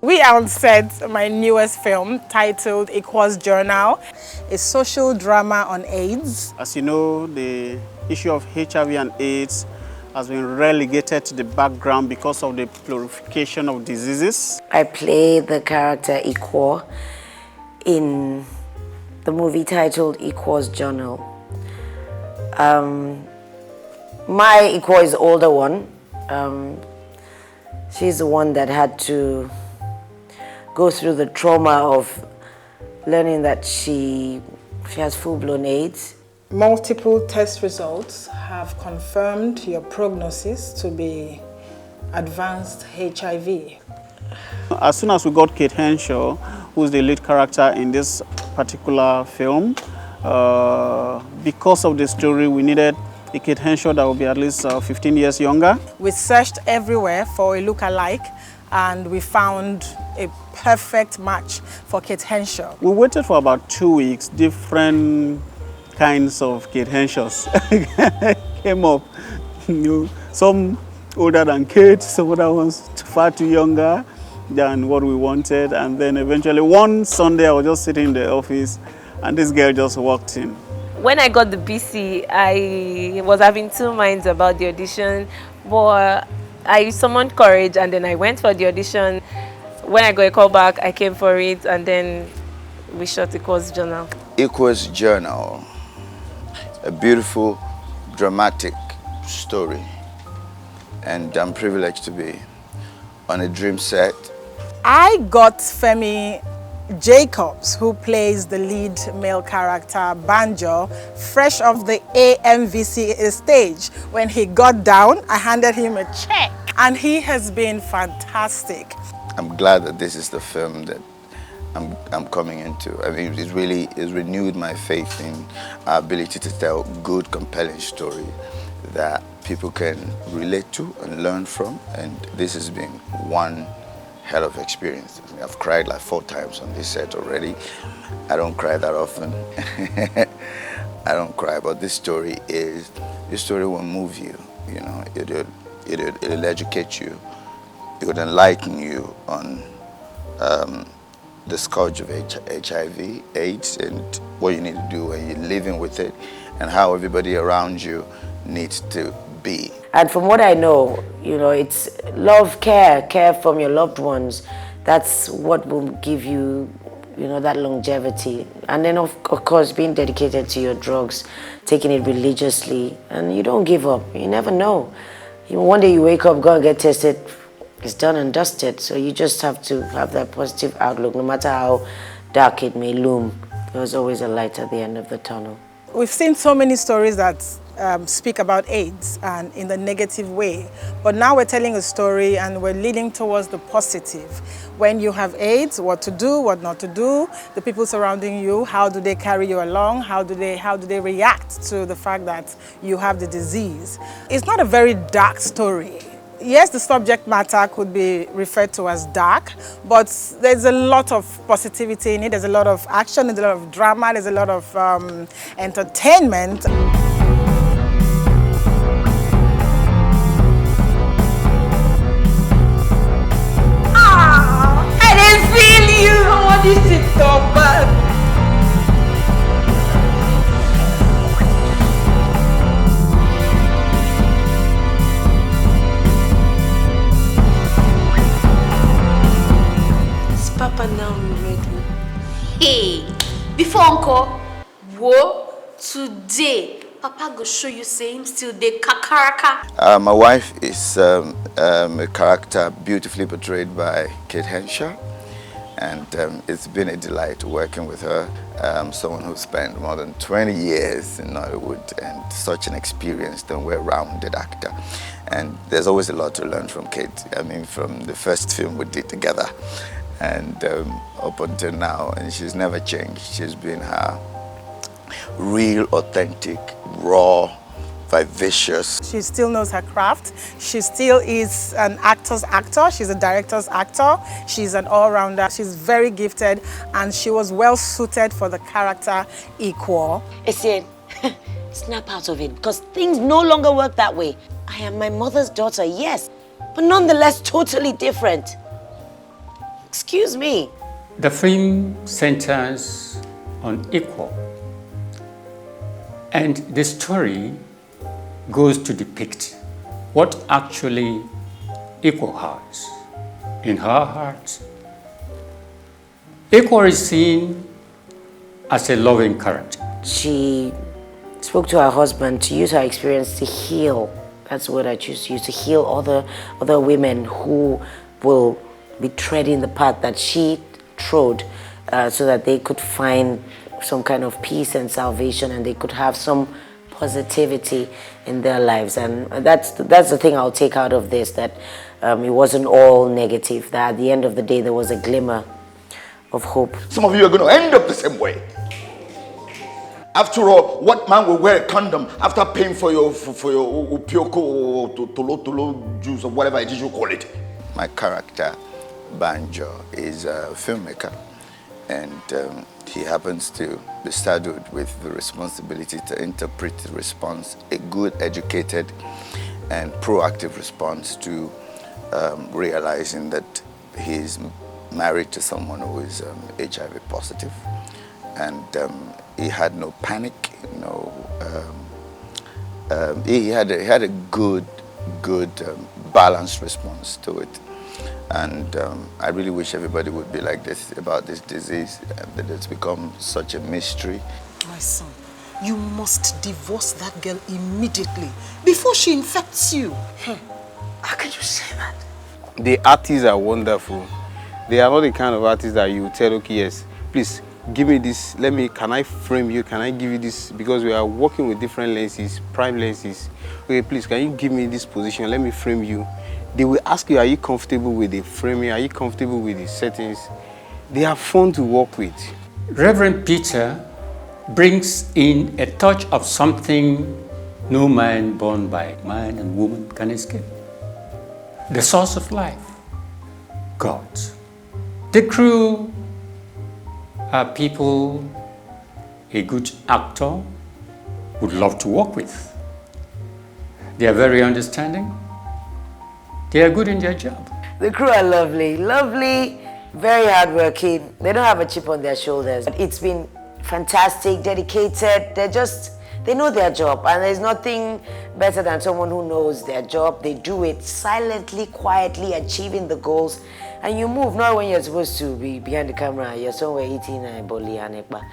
We are on set my newest film titled Iquo'S Journal, a social drama on AIDS. As you know, the issue of HIV and AIDS has been relegated to the background because of the proliferation of diseases. I play the character Iquo in the movie titled Iquo'S Journal. My Iquo is the older one. She's the one that had to go through the trauma of learning that she has full-blown AIDS. Multiple test results have confirmed your prognosis to be advanced HIV. As soon as we got Kate Henshaw, who's the lead character in this particular film, because of the story, we needed a Kate Henshaw that would be at least 15 years younger. We searched everywhere for a look-alike, and we found a perfect match for Kate Henshaw. We waited for about 2 weeks. Different kinds of Kate Henshaws came up. Some older than Kate, some other ones far too younger than what we wanted. And then eventually one Sunday I was just sitting in the office and this girl just walked in. When I got the BC, I was having two minds about the audition, but I summoned courage and then I went for the audition. When I got a call back, I came for it, and then we shot Iquo'S Journal. Iquo'S Journal, a beautiful, dramatic story. And I'm privileged to be on a dream set. I got Femi Jacobs, who plays the lead male character, Banjo, fresh off the AMVC stage. When he got down, I handed him a check, and he has been fantastic. I'm glad that this is the film that I'm coming into. I mean, it really has renewed my faith in our ability to tell good, compelling story that people can relate to and learn from. And this has been one hell of experience. I mean, I've cried like 4 times on this set already. I don't cry that often. I don't cry, but this story will move you. You know, it'll educate you. It would enlighten you on the scourge of HIV, AIDS, and what you need to do when you're living with it, and how everybody around you needs to be. And from what I know, it's love, care from your loved ones. That's what will give you, that longevity. And then, of course, being dedicated to your drugs, taking it religiously, and you don't give up. You never know. One day you wake up, go and get tested. It's done and dusted, so you just have to have that positive outlook. No matter how dark it may loom, there's always a light at the end of the tunnel. We've seen so many stories that speak about AIDS and in the negative way, but now we're telling a story and we're leading towards the positive. When you have AIDS, what to do, what not to do, the people surrounding you, how do they carry you along, how do they react to the fact that you have the disease. It's not a very dark story. Yes, the subject matter could be referred to as dark, but there's a lot of positivity in it. There's a lot of action, there's a lot of drama, there's a lot of entertainment. I didn't feel you! I want this to stop back. Papa now ready. Hey, before Uncle, whoa, today, Papa go show you say him still the kakaraka. My wife is a character beautifully portrayed by Kate Henshaw, and it's been a delight working with her. Someone who spent more than 20 years in Nollywood and such an experienced and well-rounded actor. And there's always a lot to learn from Kate. I mean, from the first film we did together, and up until now, and she's never changed. She's been her real, authentic, raw vivacious. She still knows her craft. She still is an actor's actor. She's a director's actor. She's an all-rounder. She's very gifted, and she was well suited for the character Iquo. Essien, snap out of it, because things no longer work that way. I am my mother's daughter, yes, but nonetheless totally different. Excuse me. The film centers on Iquo, and the story goes to depict what actually Iquo has in her heart. Iquo is seen as a loving character. She spoke to her husband to use her experience to heal. That's the word I choose to use, to heal other women who will be treading the path that she trod, so that they could find some kind of peace and salvation, and they could have some positivity in their lives. And that's the thing I'll take out of this, that it wasn't all negative, that at the end of the day there was a glimmer of hope. Some of you are going to end up the same way. After all, what man will wear a condom after paying for your upioko or tolo juice or whatever it is you call it? My character, Banjo, is a filmmaker, and he happens to be saddled with the responsibility to interpret the response, a good, educated, and proactive response to realizing that he's married to someone who is HIV positive, and he had no panic, he had a good balanced response to it. And I really wish everybody would be like this about this disease, that it's become such a mystery. My son, you must divorce that girl immediately before she infects you. How can you say that? The artists are wonderful. They are not the kind of artists that you tell, okay, yes, please give me this, can I frame you, can I give you this, because we are working with different lenses, prime lenses. Okay, please, can you give me this position, let me frame you. They will ask you, are you comfortable with the framing, are you comfortable with the settings? They are fun to work with. Reverend Peter brings in a touch of something no man born by man and woman can escape. The source of life, God. The crew are people a good actor would love to work with. They are very understanding. They are good in their job. The crew are lovely, very hardworking. They don't have a chip on their shoulders. It's been fantastic, dedicated. They know their job, and there's nothing better than someone who knows their job. They do it silently, quietly, achieving the goals. And you move, not when you're supposed to be behind the camera, you're somewhere eating boli and ekpa.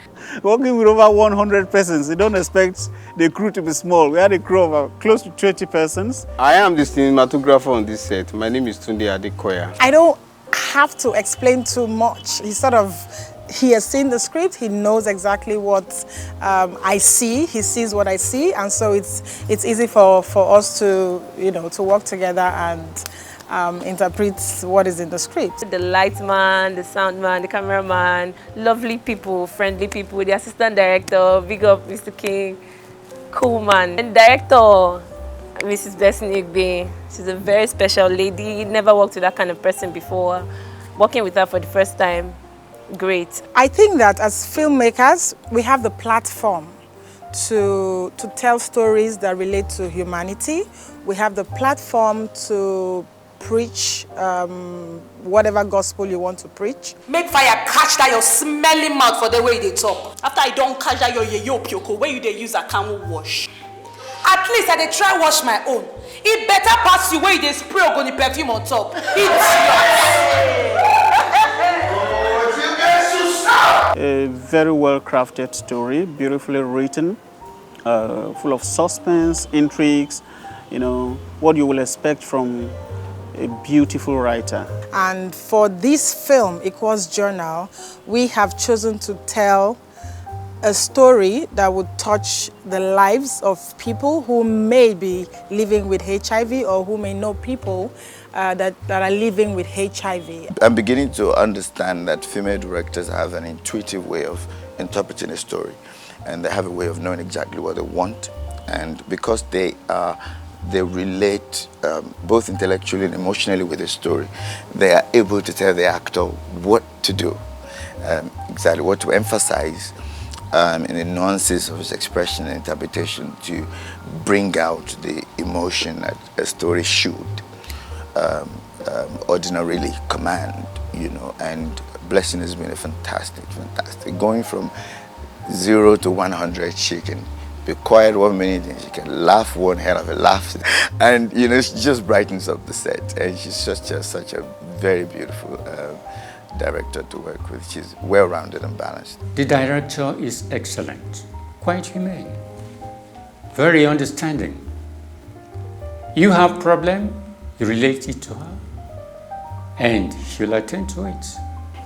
Working with over 100 persons, you don't expect the crew to be small. We had a crew of close to 20 persons. I am the cinematographer on this set. My name is Tunde Adekoya. I don't have to explain too much. He has seen the script, he knows exactly what I see, he sees what I see, and so it's easy for us to, to work together and interpret what is in the script. The light man, the sound man, the cameraman, lovely people, friendly people, the assistant director, big up Mr. King, cool man. And director, Mrs. Blessing Igbe, she's a very special lady, never worked with that kind of person before. Working with her for the first time, great. I think that as filmmakers, we have the platform to tell stories that relate to humanity. We have the platform to preach whatever gospel you want to preach. Make fire catch that your smelly mouth for the way they talk. After I don't catch that your pioko, where you they use a camel wash. At least I they try wash my own. It better pass you where they spray ogoni perfume on top. A very well-crafted story, beautifully written, full of suspense, intrigues, what you will expect from a beautiful writer. And for this film, Iquo'S Journal, we have chosen to tell a story that would touch the lives of people who may be living with HIV or who may know people that are living with HIV. I'm beginning to understand that female directors have an intuitive way of interpreting a story, and they have a way of knowing exactly what they want and because they relate both intellectually and emotionally with the story, they are able to tell the actor what to do, exactly what to emphasize in the nuances of his expression and interpretation to bring out the emotion that a story should ordinarily command, you know. And Blessing has been a fantastic. Going from 0 to 100, she can be quiet 1 minute and she can laugh one hell of a laugh, and you know, she just brightens up the set. And she's such a very beautiful director to work with. She's well-rounded and balanced. The director is excellent, quite humane, very understanding. You have problem, you relate it to her, and she'll attend to it.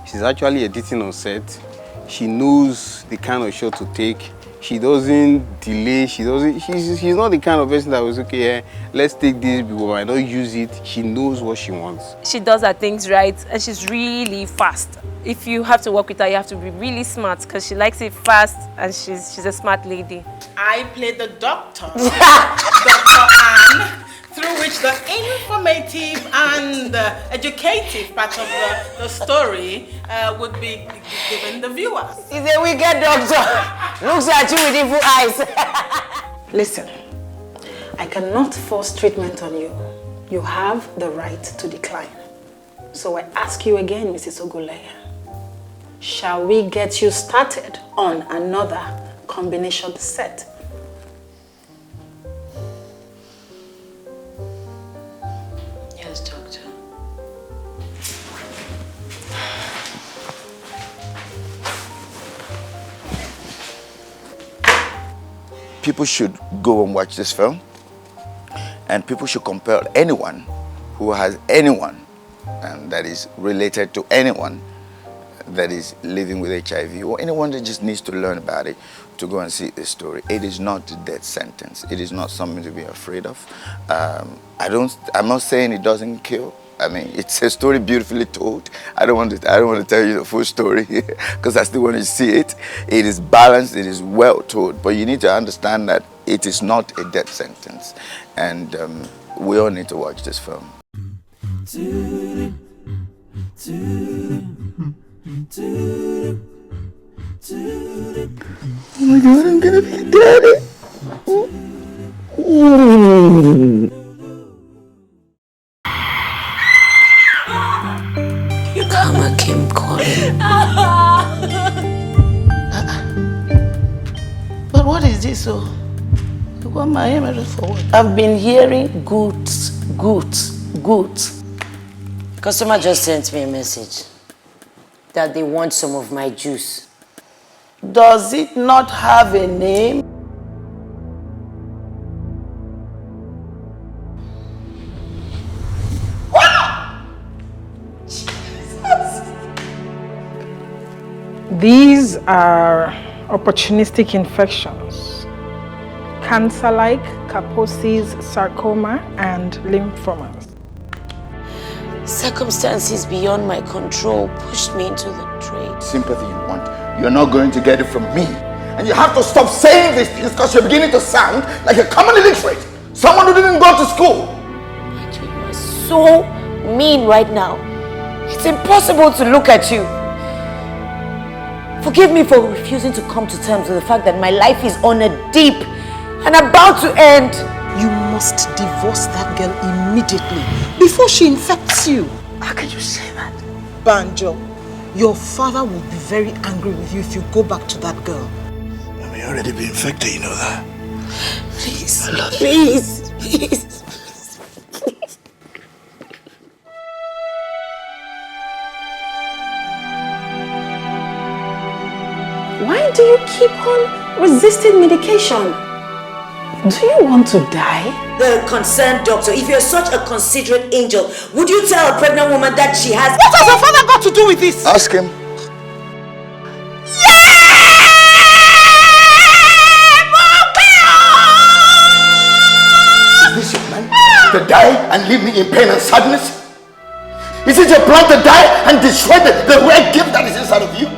She's actually editing on set. She knows the kind of shot to take. She doesn't delay. She's not the kind of person that was okay, let's take this because I don't use it. She knows what she wants. She does her things right, and she's really fast. If you have to work with her, you have to be really smart because she likes it fast, and she's a smart lady. I played the doctor, Dr. Anne, through which the informative and educative part of the story would be given the viewers. He's a wicked doctor. Looks at you with evil eyes. Listen, I cannot force treatment on you. You have the right to decline. So I ask you again, Mrs. Oguleya, shall we get you started on another combination set? Yes, doctor. People should go and watch this film, and people should compel anyone who has anyone that is related to anyone that is living with HIV, or anyone that just needs to learn about it, to go and see this story. It is not a death sentence. It is not something to be afraid of. I'm not saying it doesn't kill. I mean, it's a story beautifully told. I don't want to tell you the full story because I still want to see it. It is balanced. It is well told. But you need to understand that it is not a death sentence, and we all need to watch this film. Oh my God, I'm gonna be a daddy. Karma came calling. But what is this? Oh, you want my emerald for what? I've been hearing goods. Customer just sent me a message that they want some of my juice. Does it not have a name? These are opportunistic infections, cancer-like Kaposi's sarcoma and lymphomas. Circumstances beyond my control pushed me into the trade. Sympathy you want, you're not going to get it from me. And you have to stop saying these things because you're beginning to sound like a common illiterate, someone who didn't go to school. You are so mean right now. It's impossible to look at you. Forgive me for refusing to come to terms with the fact that my life is on a dip and about to end. You must divorce that girl immediately before she infects you. How can you say that? Banjo, your father will be very angry with you if you go back to that girl. I may already be infected, you know that. Please, I love you. please. Why do you keep on resisting medication? Do you want to die? The concerned doctor, if you're such a considerate angel, would you tell a pregnant woman that she has... What has your father got to do with this? Ask him. Is this your plan? To die and leave me in pain and sadness? Is it your plan to die and destroy the rare gift that is inside of you?